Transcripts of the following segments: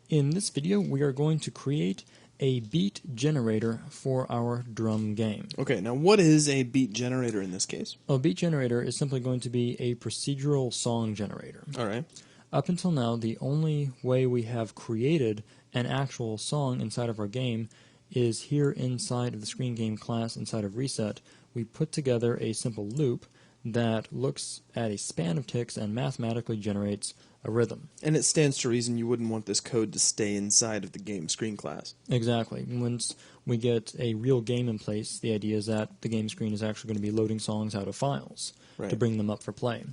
In this video, we are going to create a beat generator for our drum game. Okay, now what is a beat generator in this case? A beat generator is simply going to be a procedural song generator. All right. Up until now, the only way we have created an actual song inside of our game is here inside of the screen game class inside of Reset. We put together a simple loop that looks at a span of ticks and mathematically generates a rhythm. And it stands to reason you wouldn't want this code to stay inside of the game screen class. Exactly. Once we get a real game in place, the idea is that the game screen is actually going to be loading songs out of files to bring them up for play.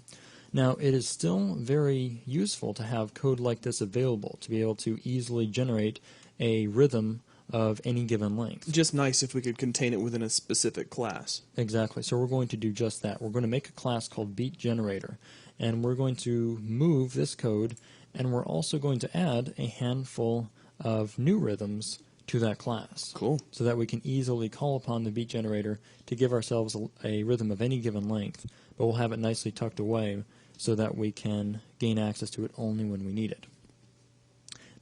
Now, it is still very useful to have code like this available, to be able to easily generate a rhythm of any given length. Just nice if we could contain it within a specific class. Exactly. So we're going to do just that. We're going to make a class called BeatGenerator, and we're going to move this code, and we're also going to add a handful of new rhythms to that class. Cool. So that we can easily call upon the beat generator to give ourselves a rhythm of any given length, but we'll have it nicely tucked away so that we can gain access to it only when we need it.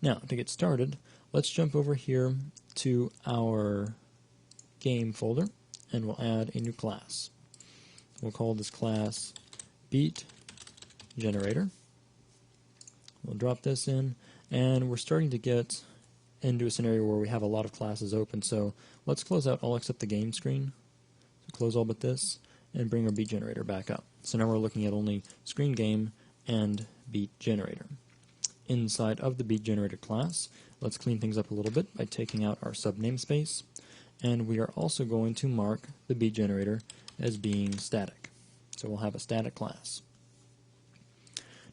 Now, to get started, let's jump over here to our game folder, and we'll add a new class. We'll call this class BeatGenerator. We'll drop this in, and we're starting to get into a scenario where we have a lot of classes open, so let's close out all except the game screen. So close all but this, and bring our beat generator back up. So now we're looking at only screen game and beat generator. Inside of the beat generator class, let's clean things up a little bit by taking out our sub namespace, and we are also going to mark the beat generator as being static. So we'll have a static class.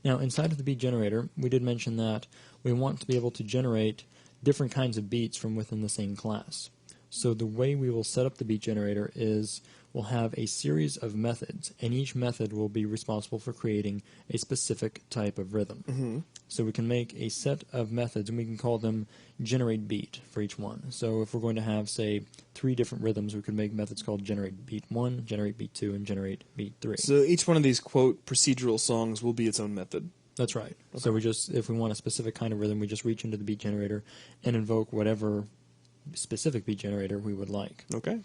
Now inside of the beat generator, we did mention that we want to be able to generate different kinds of beats from within the same class. So the way we will set up the beat generator is we'll have a series of methods, and each method will be responsible for creating a specific type of rhythm. So we can make a set of methods, and we can call them generate beat for each one. So if we're going to have, say, 3 different rhythms, we could make methods called generate beat 1, generate beat 2, and generate beat 3. So each one of these, quote, procedural songs will be its own method. That's right. Okay. So we just, if we want a specific kind of rhythm, we just reach into the beat generator and invoke whatever specific beat generator we would like. Okay.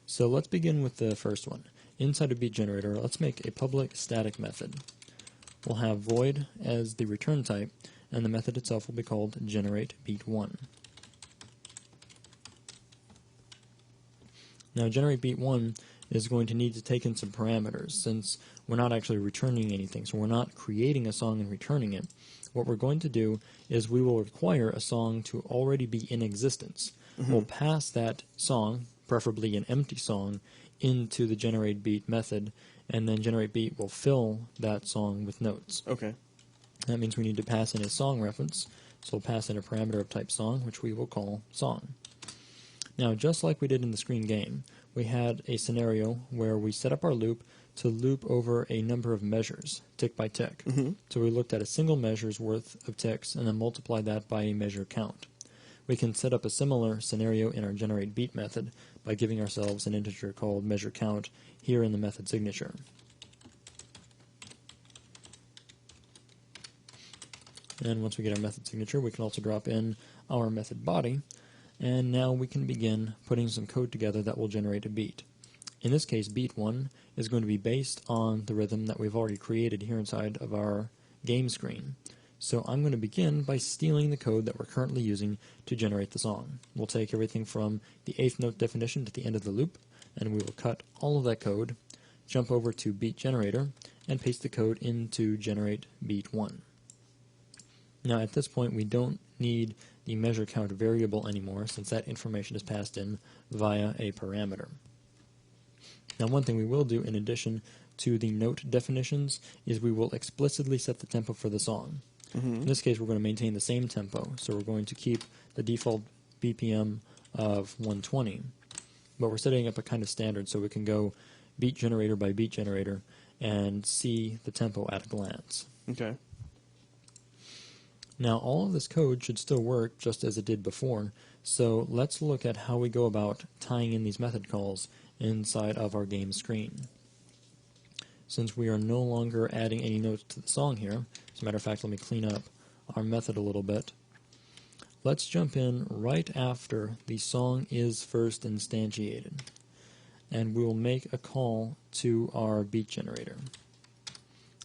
So let's begin with the first one. Inside of beat generator, let's make a public static method. We'll have void as the return type, and the method itself will be called generate beat 1. Now generate beat 1 is going to need to take in some parameters, since we're not actually returning anything, so we're not creating a song and returning it. What we're going to do is we will require a song to already be in existence. We'll pass that song, preferably an empty song, into the generate beat method, and then generate beat will fill that song with notes. Okay. That means we need to pass in a song reference, so we'll pass in a parameter of type song, which we will call song. Now, just like we did in the screen game, we had a scenario where we set up our loop to loop over a number of measures, tick by tick. So we looked at a single measure's worth of ticks and then multiplied that by a measure count. We can set up a similar scenario in our generate beat method by giving ourselves an integer called measure count here in the method signature. And once we get our method signature, we can also drop in our method body, and now we can begin putting some code together that will generate a beat. In this case, beat 1 is going to be based on the rhythm that we've already created here inside of our game screen. So I'm going to begin by stealing the code that we're currently using to generate the song. We'll take everything from the 8th note definition to the end of the loop, and we will cut all of that code, jump over to BeatGenerator, and paste the code into generate beat 1. Now at this point we don't need the measure count variable anymore, since that information is passed in via a parameter. Now one thing we will do in addition to the note definitions is we will explicitly set the tempo for the song. In this case, we're going to maintain the same tempo, so we're going to keep the default BPM of 120, but we're setting up a kind of standard so we can go beat generator by beat generator and see the tempo at a glance. Okay. Now, all of this code should still work just as it did before, so let's look at how we go about tying in these method calls inside of our game screen. Since we are no longer adding any notes to the song here, as a matter of fact, let me clean up our method a little bit. let's jump in right after the song is first instantiated. And we will make a call to our beat generator.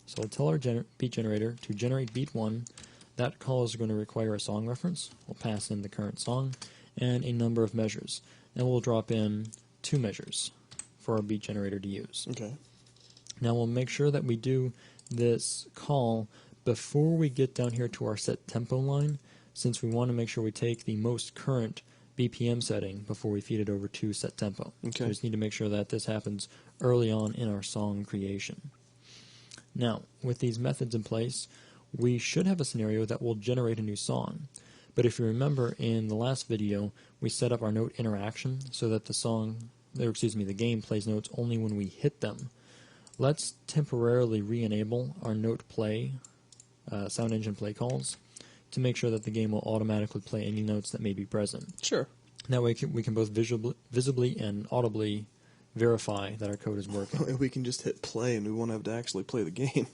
So we'll tell our beat generator to generate beat 1. That call is going to require a song reference. We'll pass in the current song and a number of measures. And we'll drop in 2 measures for our beat generator to use. Okay. Now we'll make sure that we do this call before we get down here to our set tempo line, since we want to make sure we take the most current BPM setting before we feed it over to set tempo. Okay. So we just need to make sure that this happens early on in our song creation. Now, with these methods in place, we should have a scenario that will generate a new song. But if you remember in the last video, we set up our note interaction so that the game plays notes only when we hit them. Let's temporarily re-enable our note play, sound engine play calls, to make sure that the game will automatically play any notes that may be present. Sure. That way we can both visibly and audibly verify that our code is working. We can just hit play and we won't have to actually play the game.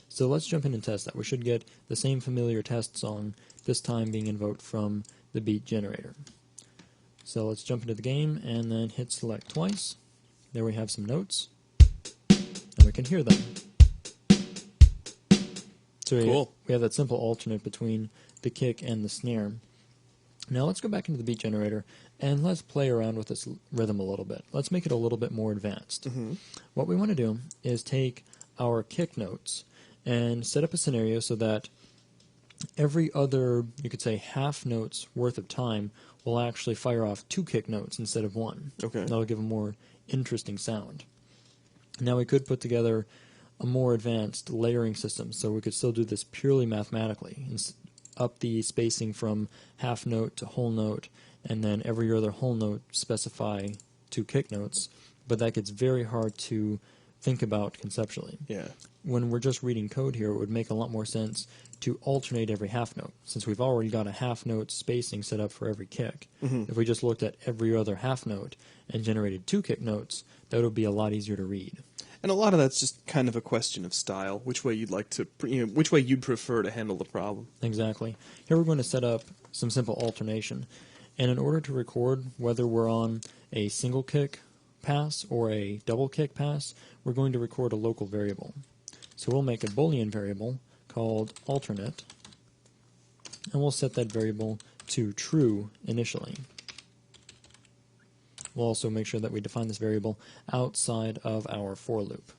So let's jump in and test that. We should get the same familiar test song, this time being invoked from the beat generator. So let's jump into the game and then hit select twice. There we have some notes, and we can hear them. So cool. We have that simple alternate between the kick and the snare. Now let's go back into the beat generator and let's play around with this rhythm a little bit. Let's make it a little bit more advanced. Mm-hmm. What we want to do is take our kick notes and set up a scenario so that every other, you could say, half note's worth of time will actually fire off 2 kick notes instead of 1. Okay. That'll give a more interesting sound. Now we could put together a more advanced layering system, so we could still do this purely mathematically, and up the spacing from half note to whole note, and then every other whole note specify 2 kick notes, but that gets very hard to think about conceptually. Yeah. When we're just reading code here, it would make a lot more sense to alternate every half note, since we've already got a half note spacing set up for every kick. Mm-hmm. If we just looked at every other half note and generated 2 kick notes, that would be a lot easier to read. And a lot of that's just kind of a question of style, which way you'd like to, which way you'd prefer to handle the problem. Exactly. Here we're going to set up some simple alternation. And in order to record whether we're on a single kick pass or a double kick pass, we're going to record a local variable. So we'll make a Boolean variable called alternate, and we'll set that variable to true initially. We'll also make sure that we define this variable outside of our for loop.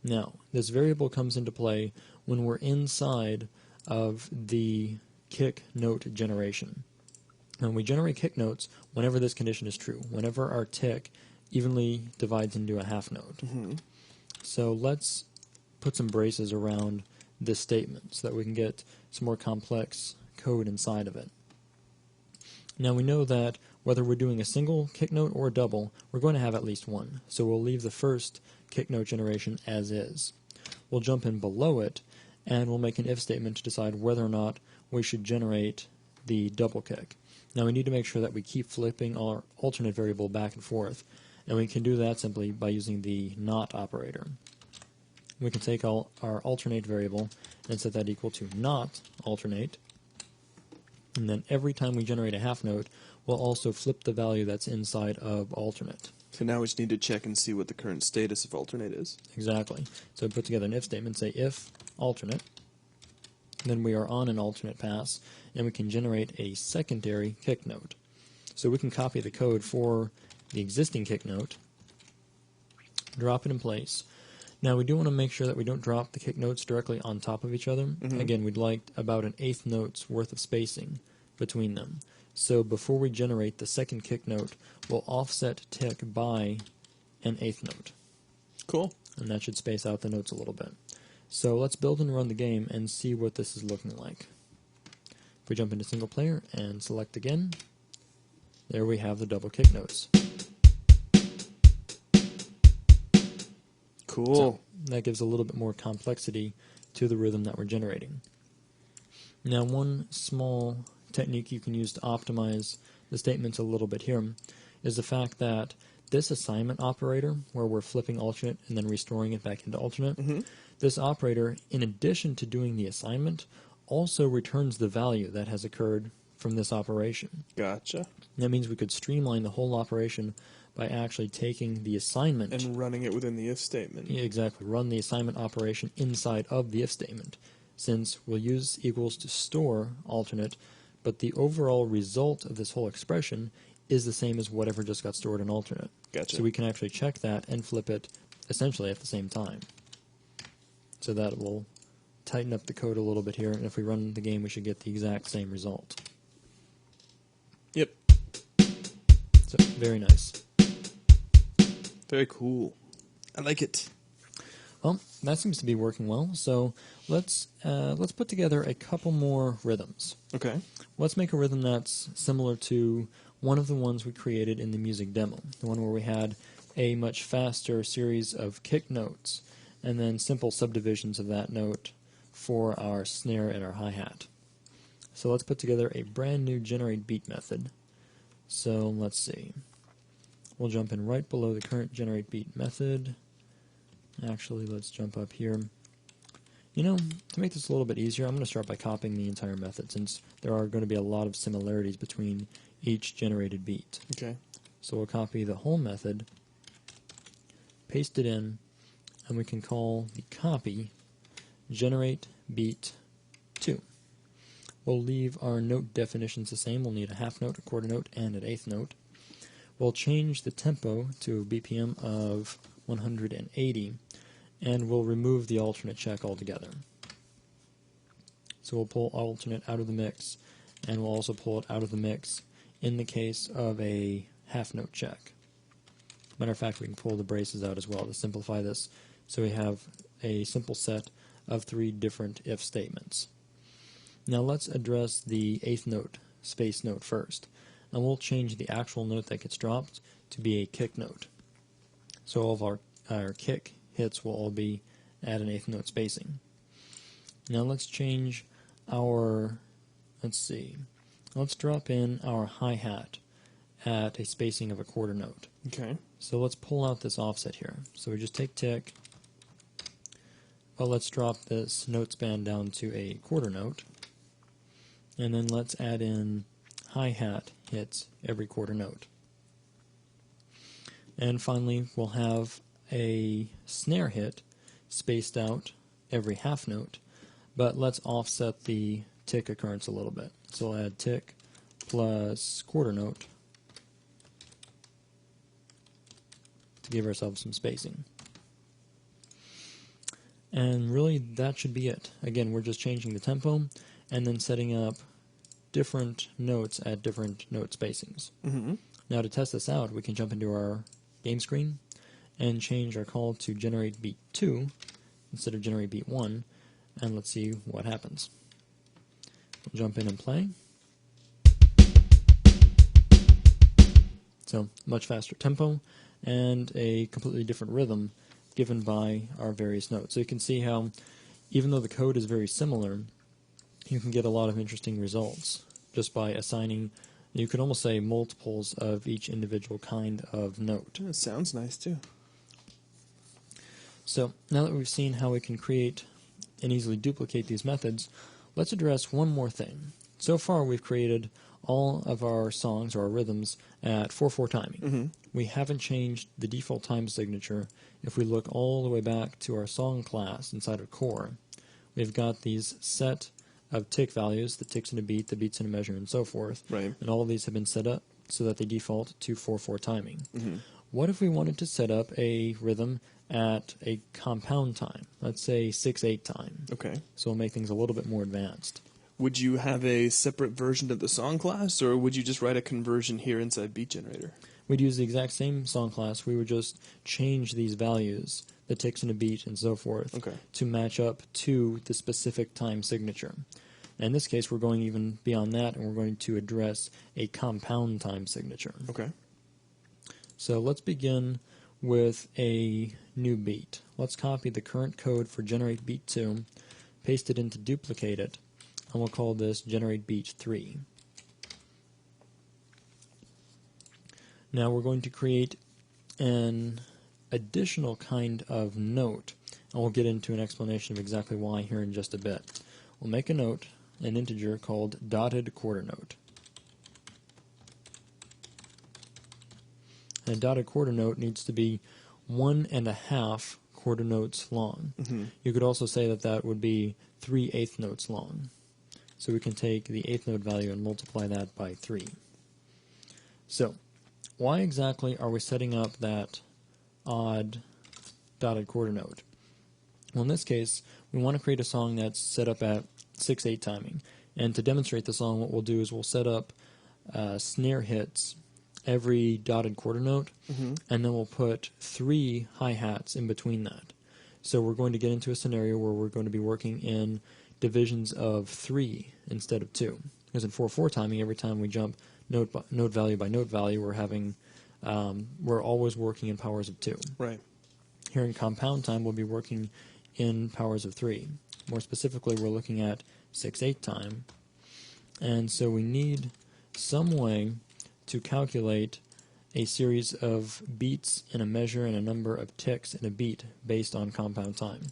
Now, this variable comes into play when we're inside of the kick note generation. And we generate kick notes whenever this condition is true, whenever our tick evenly divides into a half note. Mm-hmm. So let's put some braces around this statement so that we can get some more complex code inside of it. Now we know that whether we're doing a single kick note or a double, we're going to have at least one. So we'll leave the first kick note generation as is. We'll jump in below it, and we'll make an if statement to decide whether or not we should generate the double kick. Now we need to make sure that we keep flipping our alternate variable back and forth, and we can do that simply by using the not operator. We can take our alternate variable and set that equal to not alternate, and then every time we generate a half note, we'll also flip the value that's inside of alternate. So now we just need to check and see what the current status of alternate is. Exactly. So we put together an if statement, say if alternate, then we are on an alternate pass, and we can generate a secondary kick note. So we can copy the code for the existing kick note, drop it in place. Now we do want to make sure that we don't drop the kick notes directly on top of each other. Mm-hmm. Again, we'd like about an eighth note's worth of spacing between them. So before we generate the second kick note, we'll offset tick by an eighth note. Cool. And that should space out the notes a little bit. So let's build and run the game and see what this is looking like. If we jump into single player and select again, there we have the double kick notes. Cool. So that gives a little bit more complexity to the rhythm that we're generating. Now, one small technique you can use to optimize the statements a little bit here is the fact that this assignment operator, where we're flipping alternate and then restoring it back into alternate, Mm-hmm. this operator, in addition to doing the assignment, also returns the value that has occurred from this operation. Gotcha. That means we could streamline the whole operation by actually taking the assignment and running it within the if statement. Yeah, exactly. Run the assignment operation inside of the if statement, since we'll use equals to store alternate, but the overall result of this whole expression is the same as whatever just got stored in alternate. Gotcha. So we can actually check that and flip it essentially at the same time. So that will tighten up the code a little bit here, and if we run the game, we should get the exact same result. Yep. So, very nice. Very cool. I like it. Well, that seems to be working well, so let's put together a couple more rhythms. Okay. Let's make a rhythm that's similar to one of the ones we created in the music demo, the one where we had a much faster series of kick notes, and then simple subdivisions of that note for our snare and our hi-hat. So let's put together a brand new generate beat method. So let's see. We'll jump in right below the current generate beat method. Actually, let's jump up here. You know, to make this a little bit easier, I'm going to start by copying the entire method, since there are going to be a lot of similarities between each generated beat. Okay. So we'll copy the whole method, paste it in, and we can call the copy generate beat 2. We'll leave our note definitions the same. We'll need a half note, a quarter note, and an eighth note. We'll change the tempo to a BPM of 180, and we'll remove the alternate check altogether. So we'll pull alternate out of the mix, and we'll also pull it out of the mix in the case of a half note check. Matter of fact, we can pull the braces out as well to simplify this, so we have a simple set of 3 different if statements. Now let's address the eighth note, space note first, and we'll change the actual note that gets dropped to be a kick note. So all of our kick hits will all be at an eighth note spacing. Now let's change our, let's drop in our hi-hat at a spacing of a quarter note. Okay. So let's pull out this offset here. So we just take tick, but let's drop this note span down to a quarter note, and then let's add in hi-hat hits every quarter note. And finally, we'll have a snare hit spaced out every half note, but let's offset the tick occurrence a little bit. So we'll add tick plus quarter note to give ourselves some spacing. And really, that should be it. Again, we're just changing the tempo and then setting up different notes at different note spacings. Mm-hmm. Now to test this out, we can jump into our game screen and change our call to generate beat 2 instead of generate beat 1, and let's see what happens. We'll jump in and play. So, much faster tempo and a completely different rhythm given by our various notes. So you can see how, even though the code is very similar, you can get a lot of interesting results just by assigning, you could almost say, multiples of each individual kind of note. It sounds nice too. So now that we've seen how we can create and easily duplicate these methods, let's address one more thing. So far we've created all of our songs or our rhythms at 4/4 timing. Mm-hmm. We haven't changed the default time signature. If we look all the way back to our song class inside of core, we've got these set of tick values, the ticks in a beat, the beats in a measure, and so forth. Right. And all of these have been set up so that they default to 4/4 timing. Mm-hmm. What if we wanted to set up a rhythm at a compound time, let's say 6/8 time? Okay. So we'll make things a little bit more advanced. Would you have a separate version of the song class, or would you just write a conversion here inside BeatGenerator? We'd use the exact same song class. We would just change these values, the ticks in a beat and so forth, Okay. to match up to the specific time signature. In this case, we're going even beyond that, and we're going to address a compound time signature. Okay. So let's begin with a new beat. Let's copy the current code for generate beat 2, paste it in to duplicate it, and we'll call this generate beat 3. Now we're going to create an additional kind of note, and we'll get into an explanation of exactly why here in just a bit. We'll make a note, an integer called dotted quarter note. And a dotted quarter note needs to be 1.5 quarter notes long. You could also say that that would be 3/8 notes long. So we can take the 8th note value and multiply that by 3. So, why exactly are we setting up that odd dotted quarter note? Well, in this case, we want to create a song that's set up at 6/8 timing. And to demonstrate the song, what we'll do is we'll set up snare hits every dotted quarter note, and then we'll put 3 hi-hats in between that. So we're going to get into a scenario where we're going to be working in divisions of 3 instead of 2. Because in 4/4 timing, every time we jump note value by note value, we're always working in powers of 2. Right. Here in compound time, we'll be working in powers of 3. More specifically, we're looking at 6/8 time. And so we need some way to calculate a series of beats in a measure and a number of ticks in a beat based on compound time.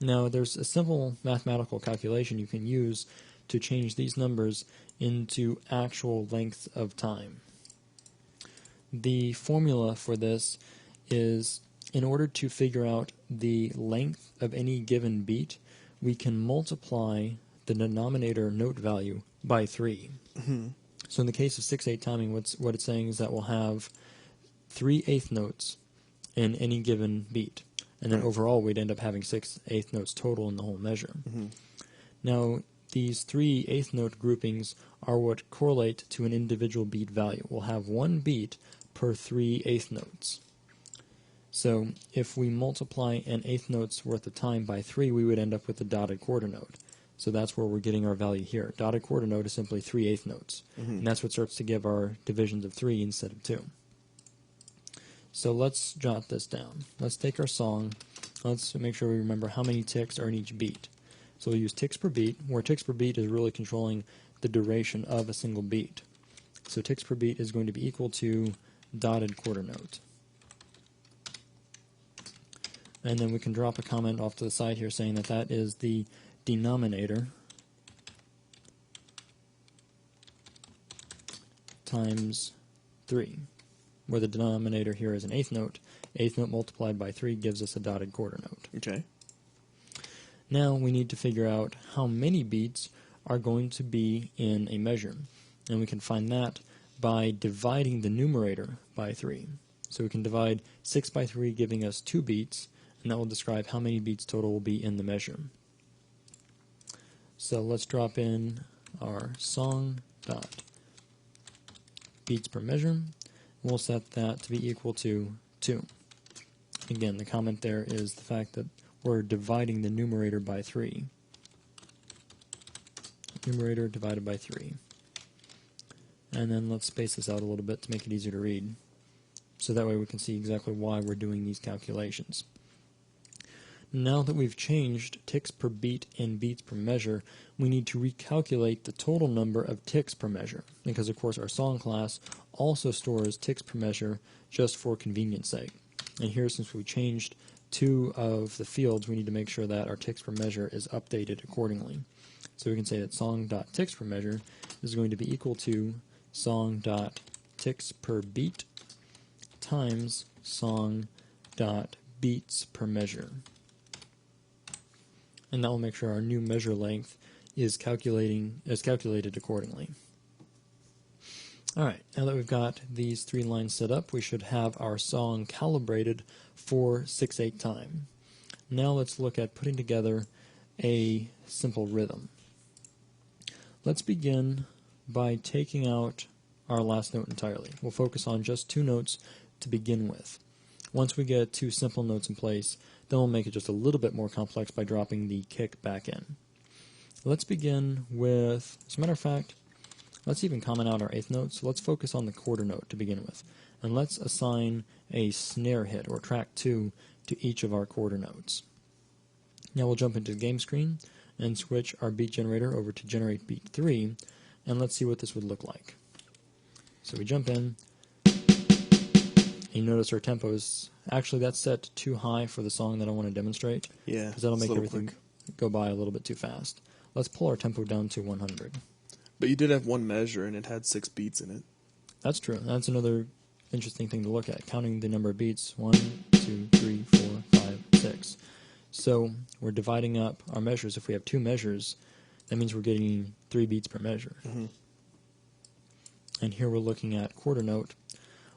Now, there's a simple mathematical calculation you can use to change these numbers into actual lengths of time. The formula for this is, in order to figure out the length of any given beat, we can multiply the denominator note value by 3. So in the case of 6/8 timing, what it's saying is that we'll have 3/8 notes in any given beat. And then overall, we'd end up having 6/8 notes total in the whole measure. Now, these 3/8 note groupings are what correlate to an individual beat value. We'll have one beat per 3/8 notes. So if we multiply an eighth note's worth of time by 3, we would end up with a dotted quarter note. So that's where we're getting our value here. Dotted quarter note is simply 3/8 notes. And that's what starts to give our divisions of 3 instead of 2. So let's jot this down. Let's take our song. Let's make sure we remember how many ticks are in each beat. So we'll use ticks per beat, where ticks per beat is really controlling the duration of a single beat. So ticks per beat is going to be equal to dotted quarter note. And then we can drop a comment off to the side here saying that that is the denominator times 3, where the denominator here is an eighth note. Eighth note multiplied by 3 gives us a dotted quarter note. Okay. Now we need to figure out how many beats are going to be in a measure. And we can find that by dividing the numerator by 3. So we can divide 6 by 3, giving us 2 beats, and that will describe how many beats total will be in the measure. So let's drop in our song dot beats per measure. We'll set that to be equal to 2. Again, the comment there is the fact that we're dividing the numerator by 3. Numerator divided by 3. And then let's space this out a little bit to make it easier to read. So that way we can see exactly why we're doing these calculations. Now that we've changed ticks per beat and beats per measure, we need to recalculate the total number of ticks per measure, because of course our song class also stores ticks per measure just for convenience sake. And here, since we changed 2 of the fields, we need to make sure that our ticks per measure is updated accordingly. So we can say that song.ticks per measure is going to be equal to song.ticks per beat times song.beats per measure. And that will make sure our new measure length is calculated accordingly. Alright, now that we've got these 3 lines set up, we should have our song calibrated for 6/8 time. Now let's look at putting together a simple rhythm. Let's begin by taking out our last note entirely. We'll focus on just 2 notes to begin with. Once we get 2 simple notes in place, then we'll make it just a little bit more complex by dropping the kick back in. Let's begin with, as a matter of fact, let's even comment out our 8th note. So let's focus on the quarter note to begin with. And let's assign a snare hit, or track 2, to each of our quarter notes. Now we'll jump into the game screen and switch our beat generator over to generate beat 3, and let's see what this would look like. So we jump in, and you notice our tempo is, actually that's set too high for the song that I want to demonstrate. Yeah, because that'll make everything quick. Go by a little bit too fast. Let's pull our tempo down to 100. But you did have one measure, and it had 6 beats in it. That's true. That's another interesting thing to look at, counting the number of beats, 1, 2, 3, 4, 5, 6. So we're dividing up our measures. If we have 2 measures, that means we're getting 3 beats per measure. Mm-hmm. And here we're looking at quarter note,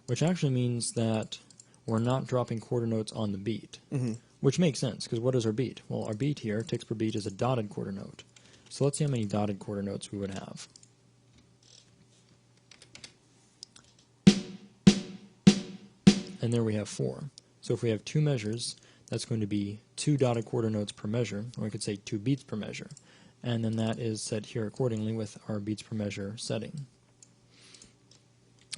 which actually means that we're not dropping quarter notes on the beat, which makes sense, because what is our beat? Well, our beat here, ticks per beat, is a dotted quarter note. So let's see how many dotted quarter notes we would have. And there we have 4. So if we have 2 measures, that's going to be 2 dotted quarter notes per measure, or we could say 2 beats per measure. And then that is set here accordingly with our beats per measure setting.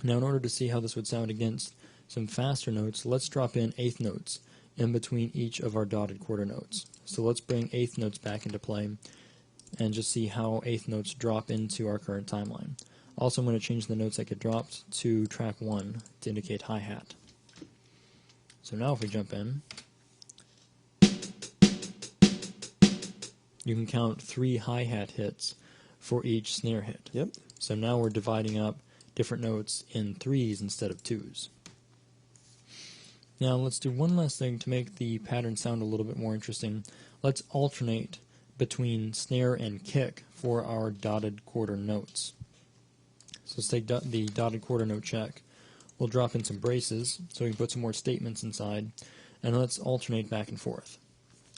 Now in order to see how this would sound against some faster notes, let's drop in eighth notes in between each of our dotted quarter notes. So let's bring eighth notes back into play and just see how eighth notes drop into our current timeline. Also, I'm going to change the notes that get dropped to track 1 to indicate hi-hat. So now if we jump in, you can count 3 hi-hat hits for each snare hit. Yep. So now we're dividing up different notes in 3s instead of 2s. Now let's do one last thing to make the pattern sound a little bit more interesting. Let's alternate between snare and kick for our dotted quarter notes. So let's take the dotted quarter note check. We'll drop in some braces so we can put some more statements inside, and let's alternate back and forth.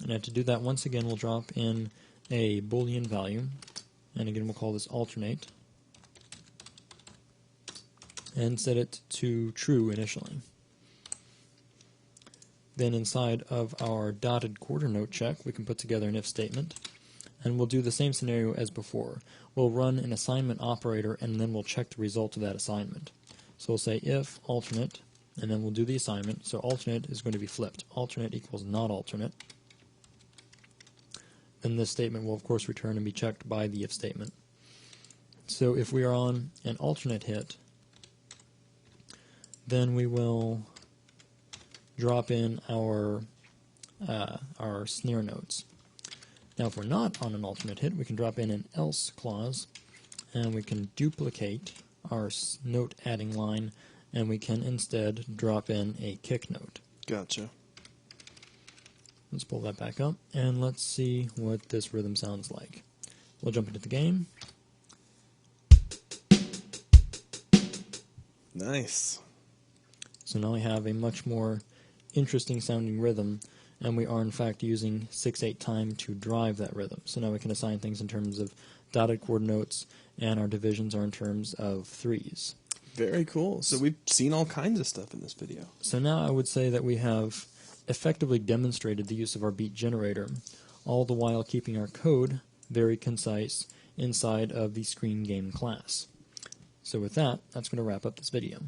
And to do that, once again, we'll drop in a Boolean value, and again we'll call this alternate, and set it to true initially. Then inside of our dotted quarter note check, we can put together an if statement, and we'll do the same scenario as before. We'll run an assignment operator, and then we'll check the result of that assignment. So we'll say if alternate, and then we'll do the assignment. So alternate is going to be flipped. Alternate equals not alternate. Then this statement will of course return and be checked by the if statement. So if we are on an alternate hit, then we will drop in our snare notes. Now if we're not on an alternate hit, we can drop in an else clause, and we can duplicate our note adding line, and we can instead drop in a kick note. Gotcha. Let's pull that back up, and let's see what this rhythm sounds like. We'll jump into the game. Nice. So now we have a much more interesting sounding rhythm, and we are in fact using 6/8 time to drive that rhythm. So now we can assign things in terms of dotted quarter notes, and our divisions are in terms of 3s. Very cool. So we've seen all kinds of stuff in this video. So now I would say that we have effectively demonstrated the use of our beat generator, all the while keeping our code very concise inside of the screen game class. So with that, that's going to wrap up this video.